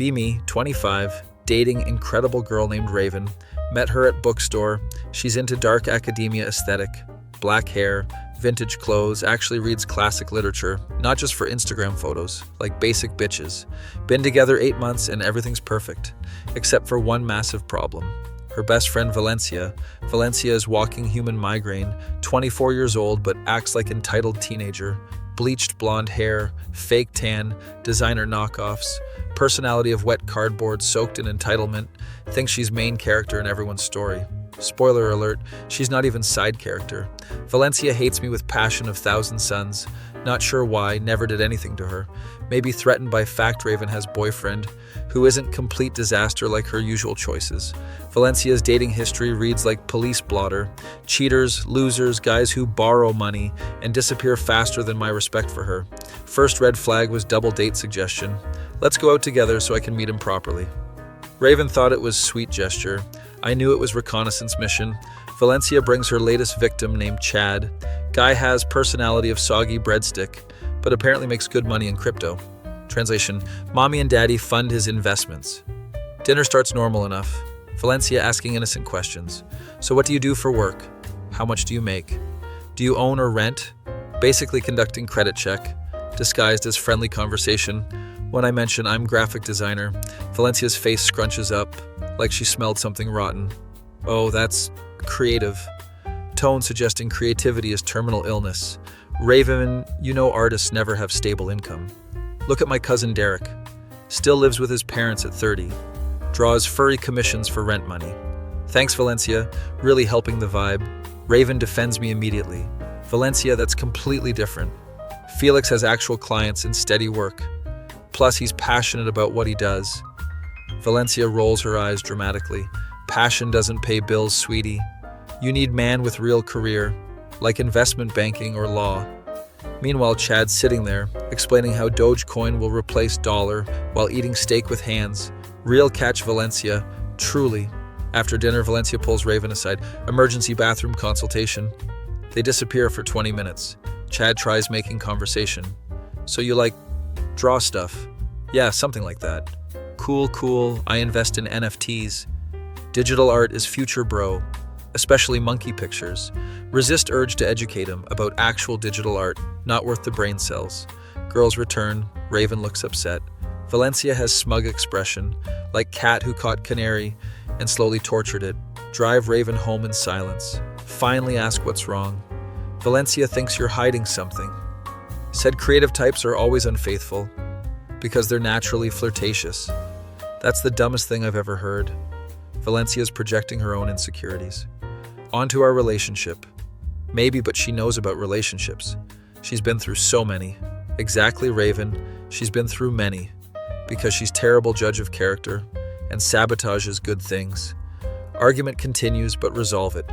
Be me, 25, dating incredible girl named Raven. Met her at bookstore. She's into dark academia aesthetic, black hair, vintage clothes, actually reads classic literature, not just for Instagram photos, like basic bitches. Been together 8 months and everything's perfect, except for one massive problem. Her best friend Valencia. Valencia is walking human migraine, 24 years old but acts like entitled teenager. Bleached blonde hair, fake tan, designer knockoffs, personality of wet cardboard soaked in entitlement, thinks she's main character in everyone's story. Spoiler alert, she's not even side character. Valencia hates me with passion of thousand suns. Not sure why, never did anything to her. Maybe threatened by fact Raven has boyfriend, who isn't complete disaster like her usual choices. Valencia's dating history reads like police blotter. Cheaters, losers, guys who borrow money and disappear faster than my respect for her. First red flag was double date suggestion. Let's go out together so I can meet him properly. Raven thought it was sweet gesture. I knew it was reconnaissance mission. Valencia brings her latest victim named Chad. Guy has personality of soggy breadstick, but apparently makes good money in crypto. Translation, mommy and daddy fund his investments. Dinner starts normal enough. Valencia asking innocent questions. So what do you do for work? How much do you make? Do you own or rent? Basically conducting credit check, disguised as friendly conversation. When I mention I'm graphic designer, Valencia's face scrunches up, like she smelled something rotten. Oh, that's creative. Tone suggesting creativity is terminal illness. Raven, you know artists never have stable income. Look at my cousin Derek. Still lives with his parents at 30. Draws furry commissions for rent money. Thanks, Valencia. Really helping the vibe. Raven defends me immediately. Valencia, that's completely different. Felix has actual clients and steady work. Plus, he's passionate about what he does. Valencia rolls her eyes dramatically. Passion doesn't pay bills, sweetie. You need man with real career, like investment banking or law. Meanwhile, Chad's sitting there, explaining how Dogecoin will replace dollar while eating steak with hands. Real catch, Valencia. Truly. After dinner, Valencia pulls Raven aside. Emergency bathroom consultation. They disappear for 20 minutes. Chad tries making conversation. So you like draw stuff? Yeah, something like that. Cool. I invest in NFTs. Digital art is future, bro. Especially monkey pictures. Resist urge to educate him about actual digital art, not worth the brain cells. Girls return. Raven looks upset. Valencia has smug expression, like cat who caught canary and slowly tortured it. Drive Raven home in silence. Finally ask what's wrong. Valencia thinks you're hiding something. Said creative types are always unfaithful because they're naturally flirtatious. That's the dumbest thing I've ever heard. Valencia's projecting her own insecurities. Onto our relationship. Maybe, but she knows about relationships. She's been through so many. Exactly, Raven. She's been through many. Because she's terrible judge of character and sabotages good things. Argument continues, but resolve it.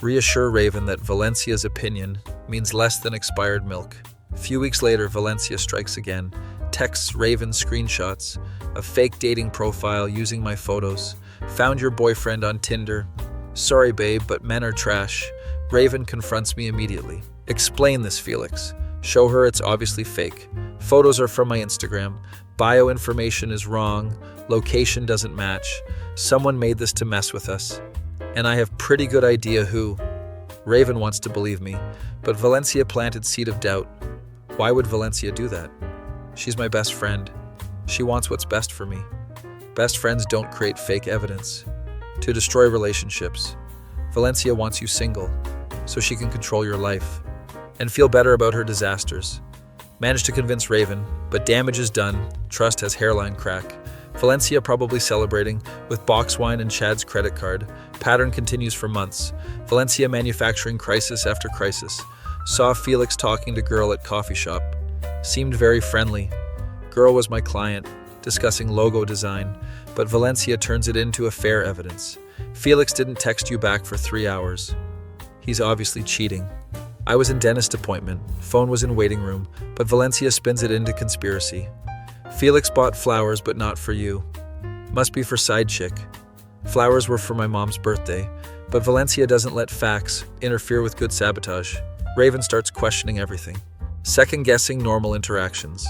Reassure Raven that Valencia's opinion means less than expired milk. A few weeks later, Valencia strikes again. Texts Raven screenshots. A fake dating profile using my photos. Found your boyfriend on Tinder. Sorry, babe, but men are trash. Raven confronts me immediately. Explain this, Felix. Show her it's obviously fake. Photos are from my Instagram. Bio information is wrong. Location doesn't match. Someone made this to mess with us. And I have pretty good idea who. Raven wants to believe me, but Valencia planted seed of doubt. Why would Valencia do that? She's my best friend. She wants what's best for me. Best friends don't create fake evidence. To destroy relationships. Valencia wants you single, so she can control your life and feel better about her disasters. Managed to convince Raven, but damage is done. Trust has hairline crack. Valencia probably celebrating with box wine and Chad's credit card. Pattern continues for months. Valencia manufacturing crisis after crisis. Saw Felix talking to girl at coffee shop. Seemed very friendly. Girl was my client, discussing logo design, but Valencia turns it into affair evidence. Felix didn't text you back for 3 hours. He's obviously cheating. I was in dentist appointment. Phone was in waiting room, but Valencia spins it into conspiracy. Felix bought flowers, but not for you. Must be for side chick. Flowers were for my mom's birthday, but Valencia doesn't let facts interfere with good sabotage. Raven starts questioning everything. Second-guessing normal interactions.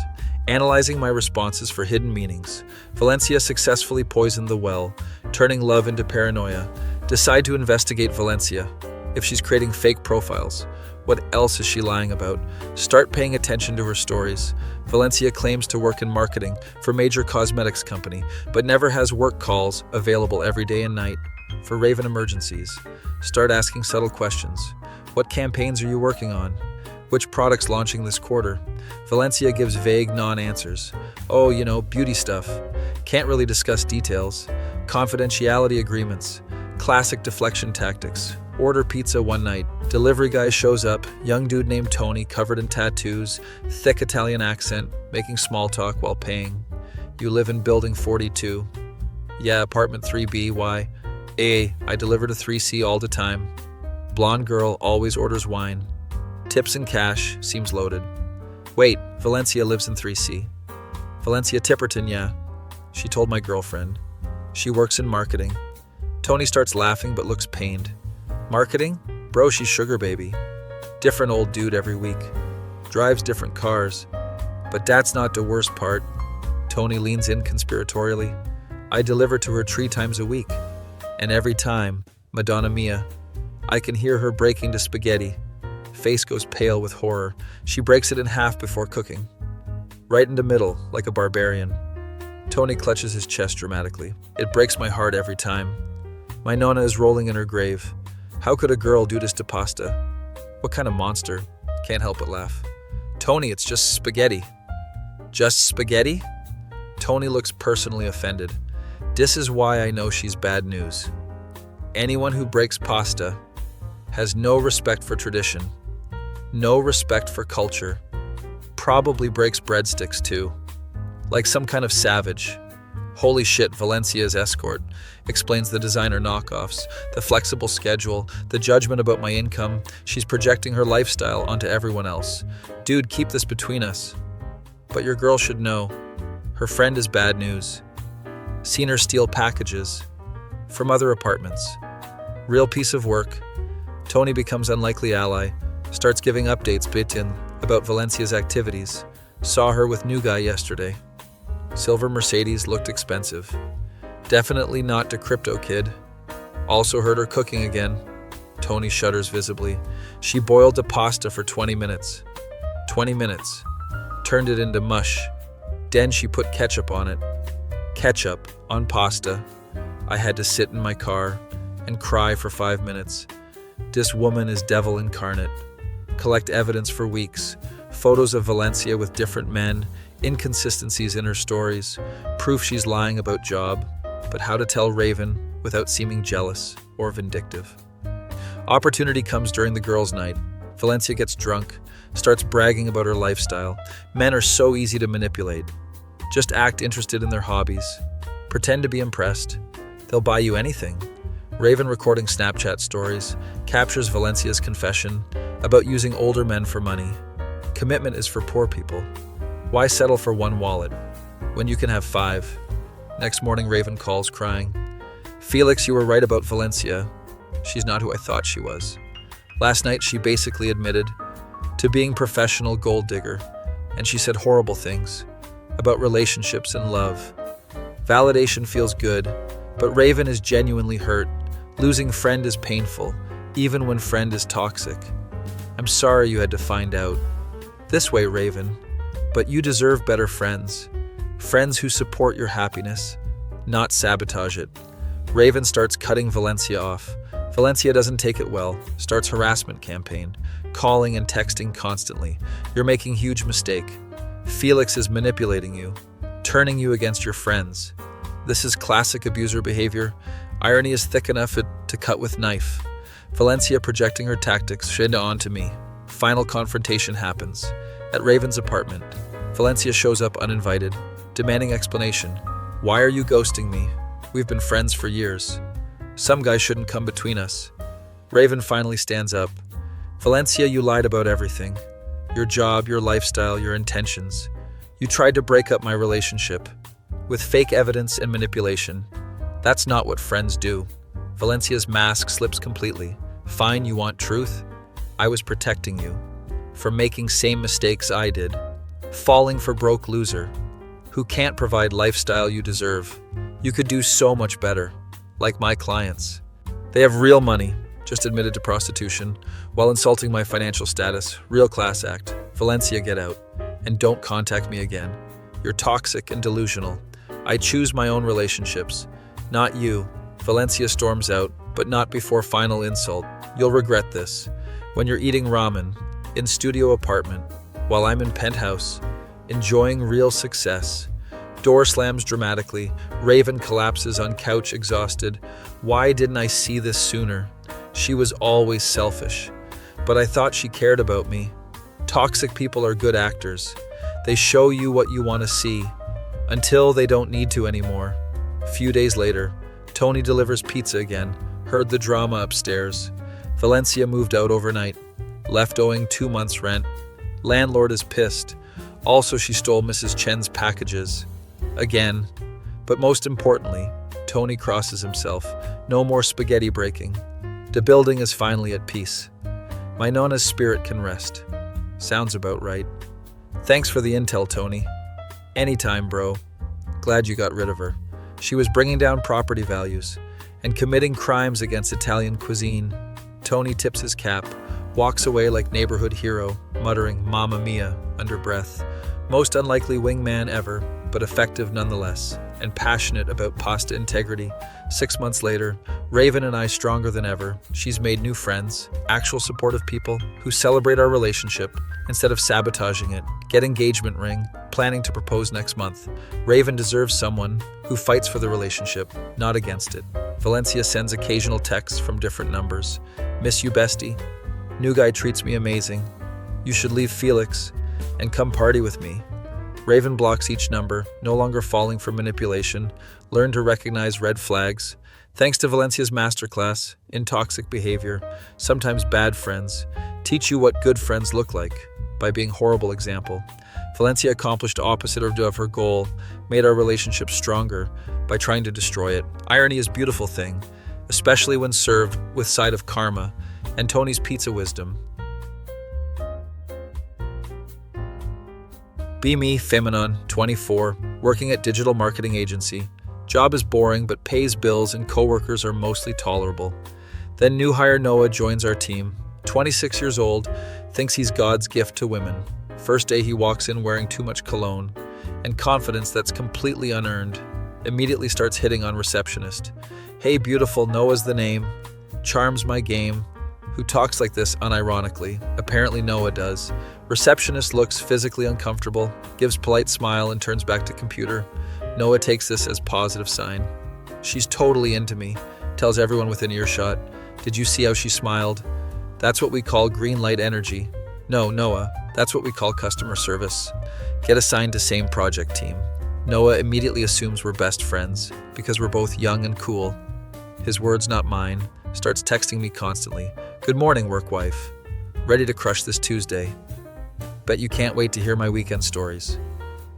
Analyzing my responses for hidden meanings, Valencia successfully poisoned the well, turning love into paranoia. Decide to investigate Valencia. If she's creating fake profiles, what else is she lying about? Start paying attention to her stories. Valencia claims to work in marketing for major cosmetics company, but never has work calls available every day and night. For Raven emergencies, start asking subtle questions. What campaigns are you working on? Which products launching this quarter? Valencia gives vague non-answers. Oh, beauty stuff. Can't really discuss details. Confidentiality agreements. Classic deflection tactics. Order pizza one night. Delivery guy shows up, young dude named Tony, covered in tattoos, thick Italian accent, making small talk while paying. You live in building 42. Yeah, apartment 3B, why? I deliver to 3C all the time. Blonde girl always orders wine. Tips and cash, seems loaded. Wait, Valencia lives in 3C. Valencia Tipperton, yeah. She told my girlfriend. She works in marketing. Tony starts laughing but looks pained. Marketing? Bro, she's sugar baby. Different old dude every week. Drives different cars. But that's not the worst part. Tony leans in conspiratorially. I deliver to her 3 times a week. And every time, Madonna Mia. I can hear her breaking to spaghetti. Face goes pale with horror. She breaks it in half before cooking. Right in the middle, like a barbarian. Tony clutches his chest dramatically. It breaks my heart every time. My nonna is rolling in her grave. How could a girl do this to pasta? What kind of monster? Can't help but laugh. Tony, it's just spaghetti. Just spaghetti? Tony looks personally offended. This is why I know she's bad news. Anyone who breaks pasta has no respect for tradition, no respect for culture, probably breaks breadsticks too. Like some kind of savage. Holy shit, Valencia's escort, explains the designer knockoffs, the flexible schedule, the judgment about my income. She's projecting her lifestyle onto everyone else. Dude, keep this between us. But your girl should know. Her friend is bad news. Seen her steal packages from other apartments. Real piece of work. Tony becomes unlikely ally, starts giving updates bit-in about Valencia's activities. Saw her with new guy yesterday. Silver Mercedes looked expensive. Definitely not the crypto kid. Also heard her cooking again. Tony shudders visibly. She boiled the pasta for 20 minutes. 20 minutes. Turned it into mush. Then she put ketchup on it. Ketchup on pasta. I had to sit in my car and cry for 5 minutes. This woman is devil incarnate. Collect evidence for weeks. Photos of Valencia with different men, inconsistencies in her stories, proof she's lying about job, but how to tell Raven without seeming jealous or vindictive. Opportunity comes during the girls' night. Valencia gets drunk, starts bragging about her lifestyle. Men are so easy to manipulate. Just act interested in their hobbies. Pretend to be impressed. They'll buy you anything. Raven recording Snapchat stories captures Valencia's confession about using older men for money. Commitment is for poor people. Why settle for 1 wallet when you can have 5? Next morning, Raven calls crying. Felix, you were right about Valencia. She's not who I thought she was. Last night, she basically admitted to being professional gold digger, and she said horrible things about relationships and love. Validation feels good, but Raven is genuinely hurt. Losing friend is painful, even when friend is toxic. I'm sorry you had to find out. This way, Raven, but you deserve better friends. Friends who support your happiness, not sabotage it. Raven starts cutting Valencia off. Valencia doesn't take it well, starts harassment campaign, calling and texting constantly. You're making huge mistake. Felix is manipulating you, turning you against your friends. This is classic abuser behavior. Irony is thick enough to cut with knife. Valencia projecting her tactics onto me. Final confrontation happens. At Raven's apartment, Valencia shows up uninvited, demanding explanation. Why are you ghosting me? We've been friends for years. Some guy shouldn't come between us. Raven finally stands up. Valencia, you lied about everything. Your job, your lifestyle, your intentions. You tried to break up my relationship with fake evidence and manipulation. That's not what friends do. Valencia's mask slips completely. Fine, you want truth? I was protecting you from making same mistakes I did. falling for broke loser who can't provide lifestyle you deserve. You could do so much better, like my clients. They have real money, just admitted to prostitution, while insulting my financial status. Real class act. Valencia, get out. And don't contact me again. You're toxic and delusional. I choose my own relationships, not you. Valencia storms out, but not before final insult. You'll regret this. When you're eating ramen, in studio apartment, while I'm in penthouse, enjoying real success. Door slams dramatically. Raven collapses on couch exhausted. Why didn't I see this sooner? She was always selfish. But I thought she cared about me. Toxic people are good actors. They show you what you want to see, until they don't need to anymore. A few days later, Tony delivers pizza again. Heard the drama upstairs. Valencia moved out overnight. Left owing 2 months' rent. Landlord is pissed. Also, she stole Mrs. Chen's packages. Again. But most importantly, Tony crosses himself. No more spaghetti breaking. The building is finally at peace. My Nona's spirit can rest. Sounds about right. Thanks for the intel, Tony. Anytime, bro. Glad you got rid of her. She was bringing down property values and committing crimes against Italian cuisine. Tony tips his cap, walks away like neighborhood hero, muttering "Mamma Mia" under breath. Most unlikely wingman ever, but effective nonetheless, and passionate about pasta integrity. 6 months later, Raven and I stronger than ever. She's made new friends, actual supportive people who celebrate our relationship instead of sabotaging it. Get engagement ring, planning to propose next month. Raven deserves someone who fights for the relationship, not against it. Valencia sends occasional texts from different numbers. Miss you, bestie. New guy treats me amazing. You should leave Felix and come party with me. Raven blocks each number, no longer falling for manipulation. Learn to recognize red flags. Thanks to Valencia's masterclass in toxic behavior, sometimes bad friends, teach you what good friends look like by being horrible example. Valencia accomplished opposite of her goal, made our relationship stronger by trying to destroy it. Irony is a beautiful thing, especially when served with side of karma and Tony's pizza wisdom. Be me, Feminon, 24, working at digital marketing agency. Job is boring but pays bills and coworkers are mostly tolerable. Then new hire Noah joins our team. 26 years old, thinks he's God's gift to women. First day he walks in wearing too much cologne and confidence that's completely unearned. Immediately starts hitting on receptionist. Hey beautiful, Noah's the name. Charms my game. Who talks like this unironically? Apparently Noah does. Receptionist looks physically uncomfortable, gives polite smile and turns back to computer. Noah takes this as positive sign. She's totally into me, tells everyone within earshot. Did you see how she smiled? That's what we call green light energy. No, Noah, that's what we call customer service. Get assigned to same project team. Noah immediately assumes we're best friends because we're both young and cool. His words, not mine, starts texting me constantly. Good morning, work wife. Ready to crush this Tuesday. Bet you can't wait to hear my weekend stories.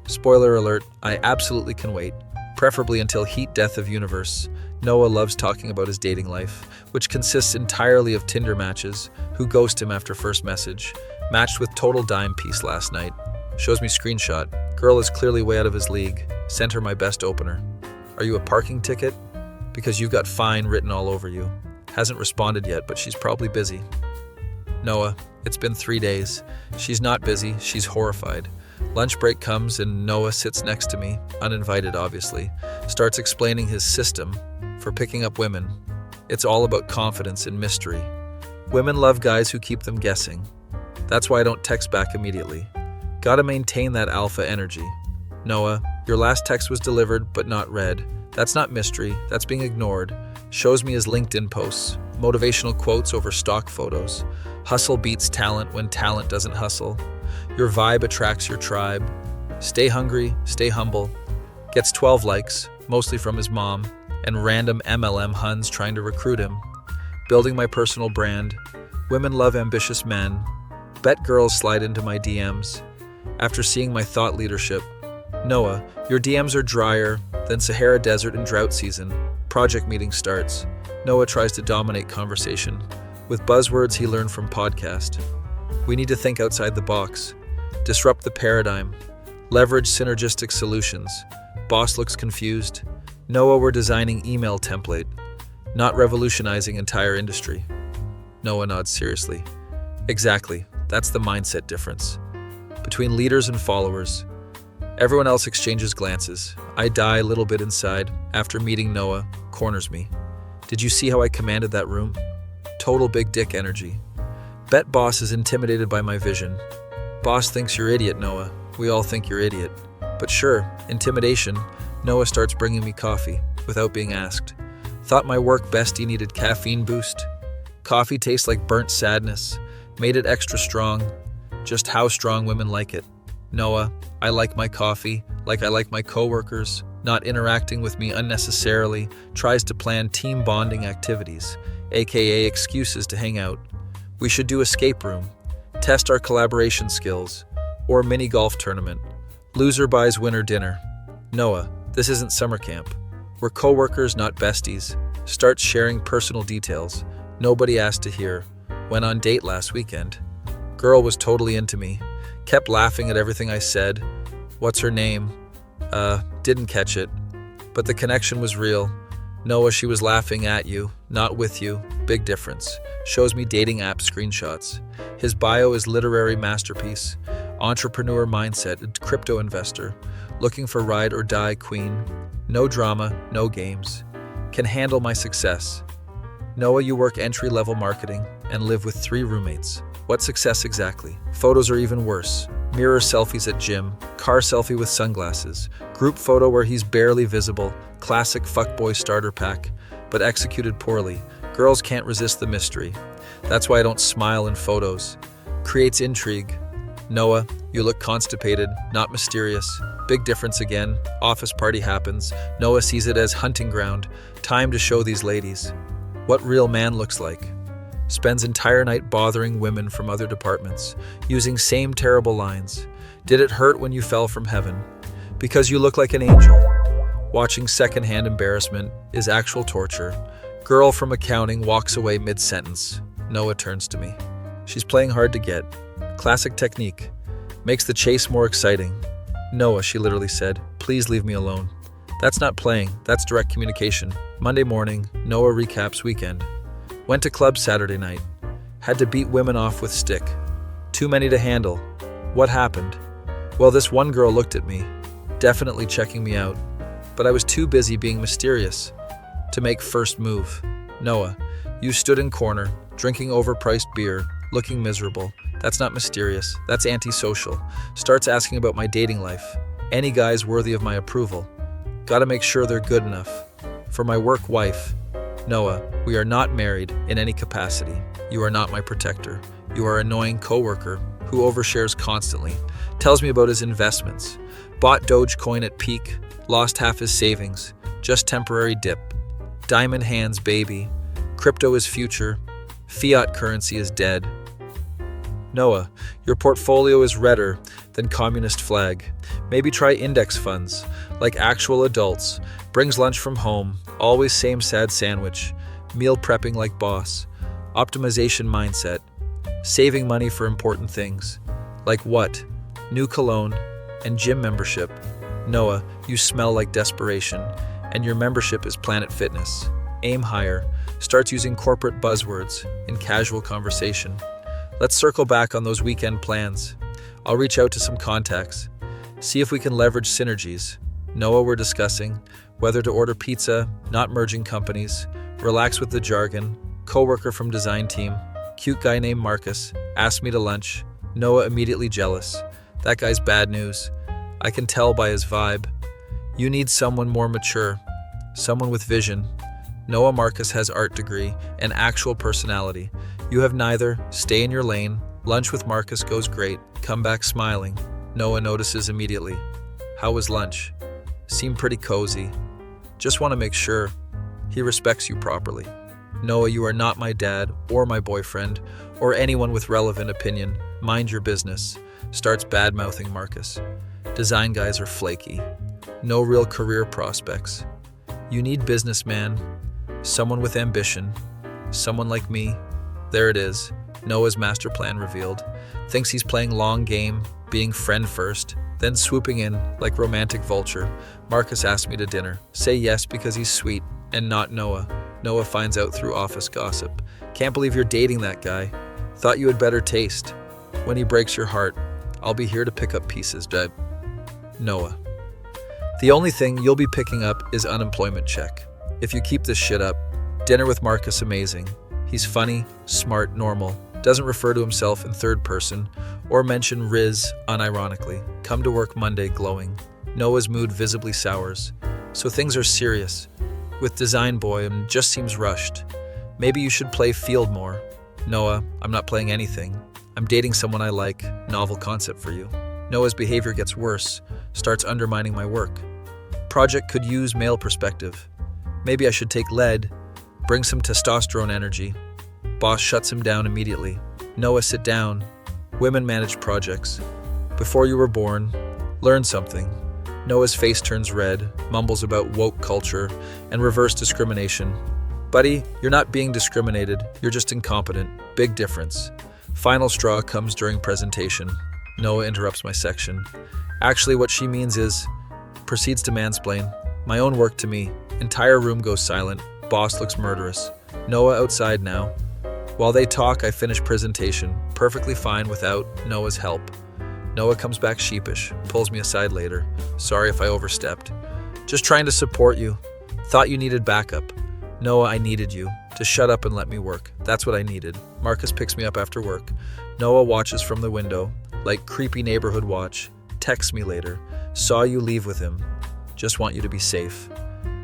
Spoiler alert, I absolutely can wait. Preferably until heat death of universe. Noah loves talking about his dating life, which consists entirely of Tinder matches, who ghost him after first message. Matched with total dime piece last night. Shows me screenshot. Girl is clearly way out of his league. Sent her my best opener. Are you a parking ticket? Because you've got fine written all over you. Hasn't responded yet, but she's probably busy. Noah, it's been 3 days. She's not busy, she's horrified. Lunch break comes and Noah sits next to me, uninvited obviously, starts explaining his system for picking up women. It's all about confidence and mystery. Women love guys who keep them guessing. That's why I don't text back immediately. Gotta maintain that alpha energy. Noah, your last text was delivered but not read. That's not mystery, that's being ignored. Shows me his LinkedIn posts, motivational quotes over stock photos. Hustle beats talent when talent doesn't hustle. Your vibe attracts your tribe. Stay hungry, stay humble. Gets 12 likes, mostly from his mom, and random MLM Huns trying to recruit him. Building my personal brand. Women love ambitious men. Bet girls slide into my DMs. After seeing my thought leadership. Noah, your DMs are drier than Sahara Desert in drought season. Project meeting starts. Noah tries to dominate conversation with buzzwords he learned from podcast. We need to think outside the box. Disrupt the paradigm. Leverage synergistic solutions. Boss looks confused. Noah, we're designing email template, not revolutionizing entire industry. Noah nods seriously. Exactly. That's the mindset difference. Between leaders and followers. Everyone else exchanges glances. I die a little bit inside after meeting Noah, corners me. Did you see how I commanded that room? Total big dick energy. Bet boss is intimidated by my vision. Boss thinks you're idiot, Noah. We all think you're idiot. But sure, intimidation. Noah starts bringing me coffee without being asked. Thought my work bestie needed caffeine boost. Coffee tastes like burnt sadness. Made it extra strong. Just how strong women like it. Noah, I like my coffee like I like my coworkers, not interacting with me unnecessarily, tries to plan team bonding activities, aka excuses to hang out. We should do escape room, test our collaboration skills, or mini golf tournament. Loser buys winner dinner. Noah, this isn't summer camp. We're coworkers, not besties. Starts sharing personal details. Nobody asked to hear. Went on date last weekend. Girl was totally into me. Kept laughing at everything I said. What's her name? Didn't catch it. But the connection was real. Noah, she was laughing at you, not with you. Big difference. Shows me dating app screenshots. His bio is literary masterpiece. Entrepreneur mindset, crypto investor. Looking for ride or die queen. No drama, no games. Can handle my success. Noah, you work entry-level marketing and live with 3 roommates. What success exactly? Photos are even worse. Mirror selfies at gym, car selfie with sunglasses, group photo where he's barely visible, classic fuckboy starter pack, but executed poorly. Girls can't resist the mystery. That's why I don't smile in photos. Creates intrigue. Noah, you look constipated, not mysterious. Big difference again. Office party happens. Noah sees it as hunting ground. Time to show these ladies what real man looks like. Spends entire night bothering women from other departments, using same terrible lines. Did it hurt when you fell from heaven? Because you look like an angel. Watching secondhand embarrassment is actual torture. Girl from accounting walks away mid-sentence. Noah turns to me. She's playing hard to get. Classic technique. Makes the chase more exciting. Noah, she literally said, please leave me alone. That's not playing, that's direct communication. Monday morning, Noah recaps weekend. Went to club Saturday night. Had to beat women off with stick. Too many to handle. What happened? Well, this one girl looked at me, definitely checking me out, but I was too busy being mysterious to make first move. Noah, you stood in corner, drinking overpriced beer, looking miserable. That's not mysterious, that's antisocial. Starts asking about my dating life. Any guys worthy of my approval. Gotta make sure they're good enough. For my work wife. Noah, we are not married in any capacity. You are not my protector. You are an annoying coworker who overshares constantly. Tells me about his investments. Bought Dogecoin at peak, lost half his savings. Just temporary dip. Diamond hands, baby. Crypto is future. Fiat currency is dead. Noah, your portfolio is redder than communist flag. Maybe try index funds, like actual adults. Brings lunch from home, always same sad sandwich. Meal prepping like boss. Optimization mindset. Saving money for important things. Like what? New cologne and gym membership. Noah, you smell like desperation, and your membership is Planet Fitness. Aim higher. Starts using corporate buzzwords in casual conversation. Let's circle back on those weekend plans. I'll reach out to some contacts. See if we can leverage synergies. Noah, we're discussing whether to order pizza, not merging companies. Relax with the jargon. Coworker from design team. Cute guy named Marcus. Asked me to lunch. Noah immediately jealous. That guy's bad news. I can tell by his vibe. You need someone more mature. Someone with vision. Noah, Marcus has art degree and actual personality. You have neither. Stay in your lane. Lunch with Marcus goes great. Come back smiling. Noah notices immediately. How was lunch? Seemed pretty cozy. Just want to make sure he respects you properly. Noah, you are not my dad or my boyfriend or anyone with relevant opinion. Mind your business. Starts bad-mouthing Marcus. Design guys are flaky. No real career prospects. You need businessman. Someone with ambition. Someone like me. There it is. Noah's master plan revealed. Thinks he's playing long game, being friend first, then swooping in like romantic vulture. Marcus asked me to dinner. Say yes because he's sweet, and not Noah. Noah finds out through office gossip. Can't believe you're dating that guy. Thought you had better taste. When he breaks your heart, I'll be here to pick up pieces, babe. Noah. The only thing you'll be picking up is unemployment check. If you keep this shit up, dinner with Marcus amazing. He's funny, smart, normal, doesn't refer to himself in third person, or mention Riz unironically. Come to work Monday glowing. Noah's mood visibly sours. So things are serious. With Design Boy, just seems rushed. Maybe you should play field more. Noah, I'm not playing anything. I'm dating someone I like. Novel concept for you. Noah's behavior gets worse, starts undermining my work. Project could use male perspective. Maybe I should take lead, bring some testosterone energy. Boss shuts him down immediately. Noah, sit down. Women manage projects. Before you were born, learn something. Noah's face turns red, mumbles about woke culture and reverse discrimination. Buddy, you're not being discriminated, you're just incompetent. Big difference. Final straw comes during presentation. Noah interrupts my section. Actually, what she means is, proceeds to mansplain. My own work to me. Entire room goes silent. Boss looks murderous. Noah outside now. While they talk, I finish presentation. Perfectly fine without Noah's help. Noah comes back sheepish, pulls me aside later. Sorry if I overstepped. Just trying to support you. Thought you needed backup. Noah, I needed you. To shut up and let me work. That's what I needed. Marcus picks me up after work. Noah watches from the window, like creepy neighborhood watch. Texts me later. Saw you leave with him. Just want you to be safe.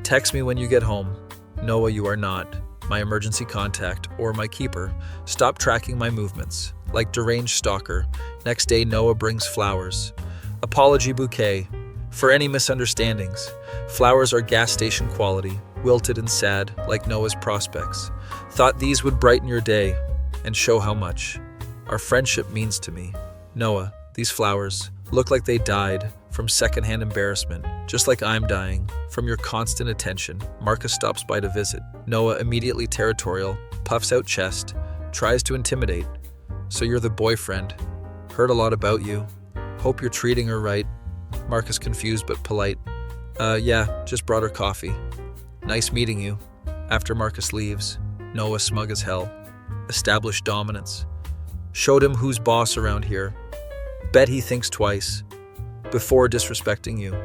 Text me when you get home. Noah, you are not my emergency contact or my keeper. Stop tracking my movements. Like deranged stalker. Next day, Noah brings flowers. Apology bouquet. For any misunderstandings. Flowers are gas station quality, wilted and sad, like Noah's prospects. Thought these would brighten your day and show how much our friendship means to me. Noah, these flowers look like they died from secondhand embarrassment, just like I'm dying from your constant attention. Marcus stops by to visit. Noah, immediately territorial, puffs out chest, tries to intimidate. So you're the boyfriend. Heard a lot about you. Hope you're treating her right. Marcus confused but polite. Yeah, just brought her coffee. Nice meeting you. After Marcus leaves, Noah smug as hell. Established dominance. Showed him who's boss around here. Bet he thinks twice before disrespecting you.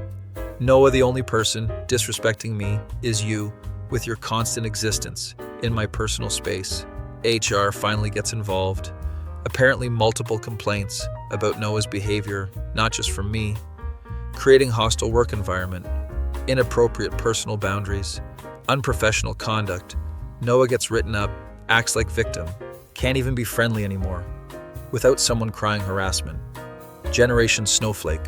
Noah, the only person disrespecting me is you with your constant existence in my personal space. HR finally gets involved. Apparently multiple complaints about Noah's behavior, not just from me. Creating hostile work environment, inappropriate personal boundaries, unprofessional conduct. Noah gets written up, acts like victim, can't even be friendly anymore, without someone crying harassment. Generation snowflake.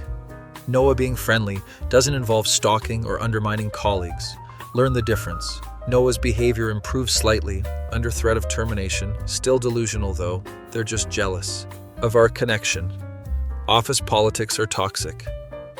Noah being friendly doesn't involve stalking or undermining colleagues. Learn the difference. Noah's behavior improves slightly, under threat of termination, still delusional though, they're just jealous of our connection. Office politics are toxic.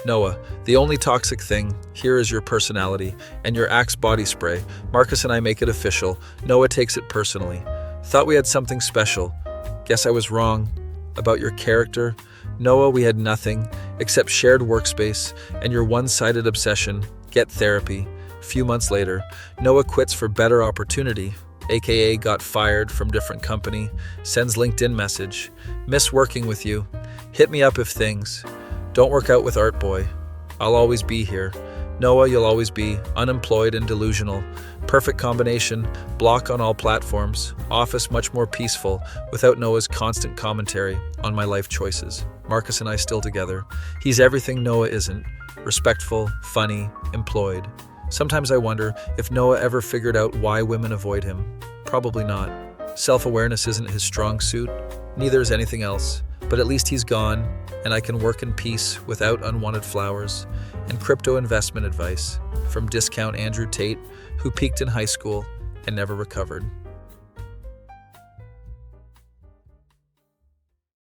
Noah, the only toxic thing here is your personality and your Axe body spray. Marcus and I make it official. Noah takes it personally. Thought we had something special. Guess I was wrong about your character. Noah, we had nothing except shared workspace and your one-sided obsession. Get therapy. Few months later, Noah quits for better opportunity, aka got fired from different company, sends LinkedIn message, miss working with you, hit me up if things don't work out with Art Boy. I'll always be here. Noah, you'll always be unemployed and delusional. Perfect combination, block on all platforms, office much more peaceful without Noah's constant commentary on my life choices. Marcus and I still together. He's everything Noah isn't. Respectful, funny, employed. Sometimes I wonder if Noah ever figured out why women avoid him. Probably not. Self-awareness isn't his strong suit. Neither is anything else. But at least he's gone, and I can work in peace without unwanted flowers. And crypto investment advice from discount Andrew Tate, who peaked in high school and never recovered.